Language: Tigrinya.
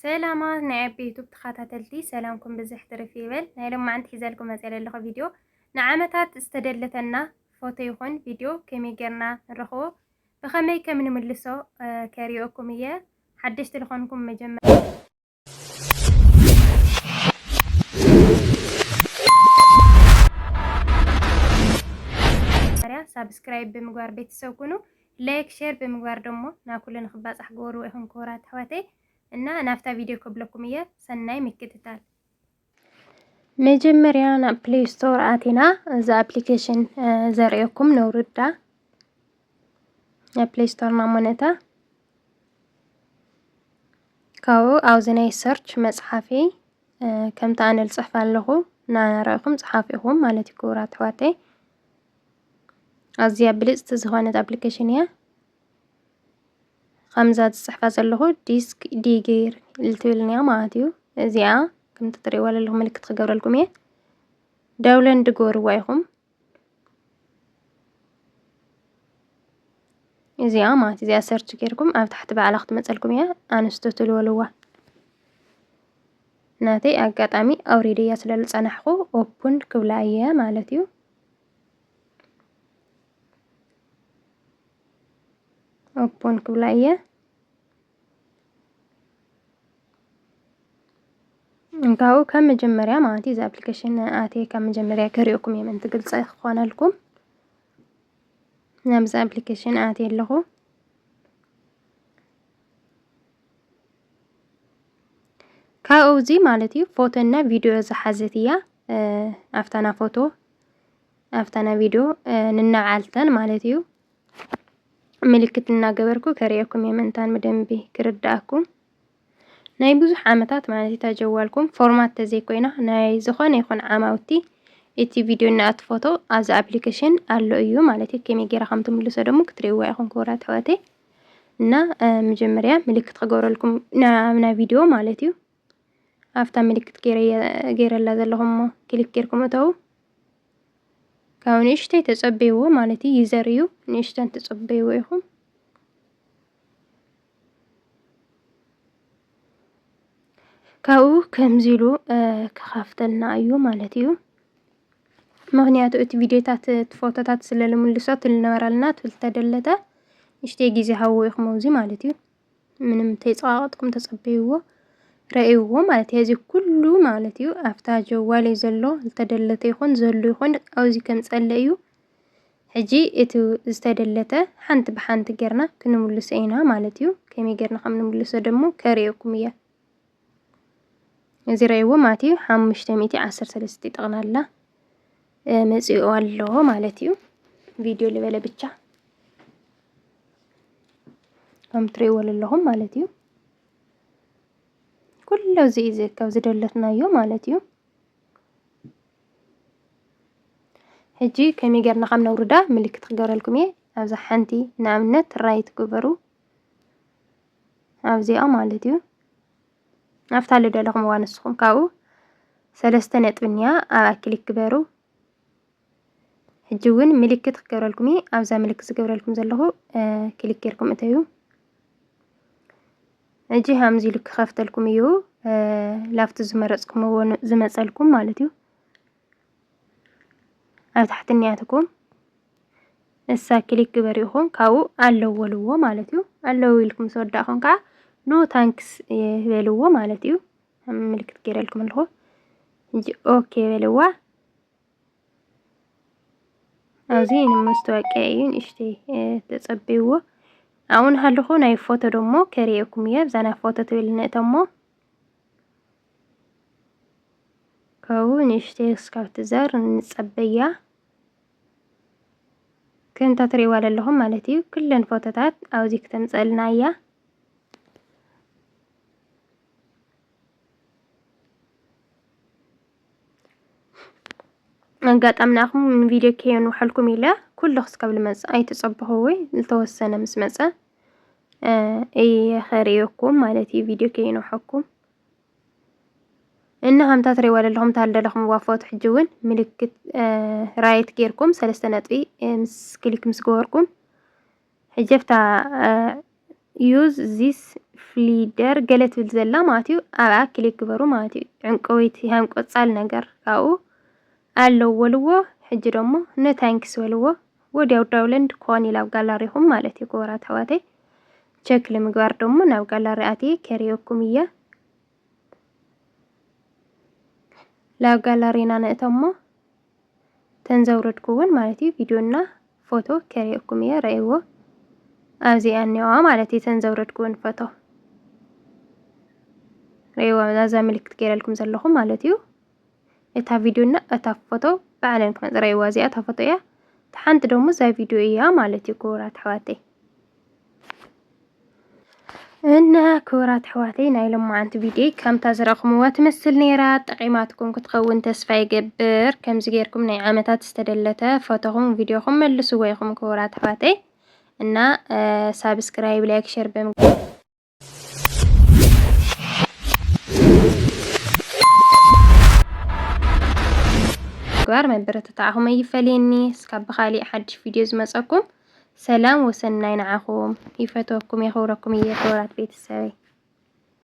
سلامات نعبي يوتيوب تخاتلتي سلامكم بزح ترفيبل نايلوم ما عند حزالكم مسألة لغة فيديو نعمتات استدلتنا فوتو يخون فيديو كمي قرنا الرخو بخمي كم نملسو كاريوكم إياه حدشت لخونكم مجمع سابسكرايب بمقوار بيت سوكونو لايك شير بمقوار دمو ناكل نخباز أحقورو إخن كورات حواتي እና ናፍታ ቪዲዮ ከብለኩም እየ ሰናይ ምክትታል መጀመሪያ ና ፕሌይ ስቶር አቲና እዛ አፕሊኬሽን ዘርኤኩም ነውርዳ ና ፕሌይ ስቶር ና ሞነታ ካው አውዝናይ ሰርች መጽሐፊ ከምታ አነል ጽሕፍ ኣለኹ ና ናራይኩም ጽሓፊኹም ማለት ይኩራት ሕዋተይ ኣዝያ ብልጽቲ ዝኾነት አፕሊኬሽን እያ خمسات الصحفة زلهو ديسك ديجير التولنيا ماتيو زيا كنت تري ولا لهم ملك تخجور لكم ايه دولن دجور وايهم زيا ماتي زيا سيرش كيركم تحت بقى علاقة مسألكم ايه انستوتل ولوا ناتي اقاطامي اوريدي يسلل صنحخو اوبن كبلايه مالتيو اوبن كبلايه እንካው ከመጀመሪያ ማለት እዚ አፕሊኬሽን አቴ ከመጀመሪያ ከሪኦኩም የመንት ግልጽ ሆነልኩም ናምዛ አፕሊኬሽን አቴ ለኹ ካውዚ ማለት እዩ ፎቶና ቪዲዮ ዝሓዘትያ አፍታና ፎቶ አፍታና ቪዲዮ ንናዓልተን ማለት እዩ ምልክት እናገበርኩ ከሪኦኩም የመንታን መደምቢ ክርዳአኩም ናይ ብዙሕ ዓመታት ማለት ታጀዋልኩም ፎርማት ተዘይ ኮይና ናይ ዝኾነ ይኹን ዓማውቲ እቲ ቪዲዮ እና እቲ ፎቶ አዝ አፕሊኬሽን አሎ እዩ ማለት እዩ ከመይ ጌራ ከም ትምልሶ ደሞ ክትሪእዋ ይኹን ኮራት ሕዋቴ እና መጀመሪያ ምልክት ከገበረልኩም ና ቪዲዮ ማለት እዩ አፍታ ምልክት ገይረላ ዘለኹም ክሊክ ጌርኩም እተው ካውን እሽተይ ተጸበይዎ ማለት እዩ ዩዘር እዩ ንእሽተን ተጸበይዎ ይኹም ካው ከምዚሉ ከኻፍተልና እዩ ማለት እዩ ምክንያቱ እቲ ቪዲዮታት ፎቶታት ስለለምልሶት ልነበራልና ተደለተ እሽቴ ጊዜ ሃው ይኹም እዚ ማለት እዩ ምንም ተይጻዋቅጥኩም ተጸበይዎ ረእይዎ ማለት እዚ ኩሉ ማለት እዩ አፍታ ጀዋሌ ዘሎ ተደለተ ይኹን ዘሎ ይኹን አውዚ ከም ጸለ እዩ ሕጂ እቲ ዝተደለተ ሓንቲ በሓንቲ ጌርና ክንምልሶ ኢና ማለት እዩ ከመይ ጌርና ከም ንምልሶ ደሞ ከሪኦኩም እያ እዚ ረእይዎ ማለት እዩ 513 ይጠቅናላ መጽኡ ኣሎ ማለት እዩ ቪዲዮ ልበለ ብቻ ከም ትሪእዎ ኣለኹም ማለት እዩ ኩሉ እዚ ካብ ዝደለትናዮ ማለት እዩ ሕጂ ከመይ ጌርና ከም ነውርዳ ምልክት ክገበረልኩም እየ ኣብዛ ሓንቲ ንኣብነት ራይት ግበሩ ኣብዚኣ ማለት እዩ አፍታ ለደለኹም ዋንስኹም ካው 3 ነጥብኛ ኣብ ክሊክ ግበሩ ሕጂ እውን ምልክት ክገበረልኩም ኣብዛ ምልክት ዝገበረልኩም ዘለኹ ክሊክ ጌርኩም እተዩ ሕጂ ሃምዚ ልክ ከፍተልኩም እዩ ላፍቲ ዝመረጽኩም ዝመጸልኩም ማለት እዩ ኣብ ታሕትኛትኩም እሳ ክሊክ ግበሪኹም ካው ኣለወልዎ ማለት እዩ ኣለው ኢልኩም ሰወዳኹም ከዓ ኖ ታንክስ ይበልዎ ማለት እዩ ምልክት ገይረልኩም ኣለኹ እንጂ ኦኬ በልዋ አዚ ንመስታወቂያ እዩ እሽቴ ተጸበይዎ አሁን ሃለኹ ናይ ፎቶ ደሞ ከሪእኩም እየ ዛና ፎቶ ትብልና እተሞ ካውን እሽቴ ስካውት ዘር ንጸበያ ከምታ ትሪእዋ ኣለኹም ማለት እዩ ኩለን ፎቶታት አውዚ ከተምጸልና እያ አጋጣምናኹም ቪዲዮ ከየኑ ሓልኩም ኢላ ኩሉ ክስከብ ልመጽ ኣይተጸበኹ ወይ ልተወሰነ ምስ መጸ ኸሪኦኩም ማለት እዩ ቪዲዮ ከየኑ ሓኩም እና ሃምታ ትሪእዋ ኣለኹም ታልደለኹም ዋፎት ሕጂ እውን ምልክት ራይት ጌርኩም 3 ነጥቢ ምስ ክሊክ ምስ ገበርኩም ሕጂ ፍታ ዩዝ ዚስ ፍሊደር ገለት ብል ዘላ ማለት እዩ ኣብኣ ክሊክ ግበሩ ማለት እዩ ዕንቀወይቲ ሃም ቆጻል ነገር ካብኡ ኣለው ወልዎ ሕጂ ደሞ ነታንክስ ወልዎ ወዲያው ዳውንሎድ ኮን ኢላብ ጋላሪኹም ማለት እዩ ክቡራት ኣሕዋተይ ቼክ ለምግባር ደሞ ናብ ጋላሪ ኣትየ ከሪአኩም እየ ላብ ጋላሪና ነእተሞ ተንዘውረድኩውን ማለት እዩ ቪዲዮና ፎቶ ከሪአኩም እየ ረእይዎ ኣብዚ ኣኔዋ ማለት እዩ ተንዘውረድኩውን ፎቶ ረእይዎ ዛዛ ምልክት ገይረልኩም ዘለኹም ማለት እዩ እታ ቪዲዮና እታ ፎቶ ባዕለን ክመጽረይዋ እዚኣ እታ ፎቶ እያ ተሓንቲ ደሞ ዛ ቪዲዮ እያ ማለት እዩ ክቡራት ኣሕዋተይ እና ክቡራት ኣሕዋተይ ናይ ሎማዓንቲ ቪድዮ ከምታ ዝረኽምዋ ትመስል ነይራ ጠቂማትኩም ክትኸውን ተስፋ ይገብር ከምዚ ጌርኩም ናይ ዓመታት ዝተደለተ ፎቶኹም ቪዲዮኹም መልስዎ ኢኹም ክቡራት ኣሕዋተይ እና ሳብስክራይብ ላይክ ሼር ግባር መበረታታዕኹም ይፈልየኒ እስካብ ብኻሊእ ሓድሽ ቪድዮ ዝመጸኩም ሰላም ወሰናይ ንዓኹም ይፈትወኩም የኽብረኩም እየ ክቡራት ቤተሰበይ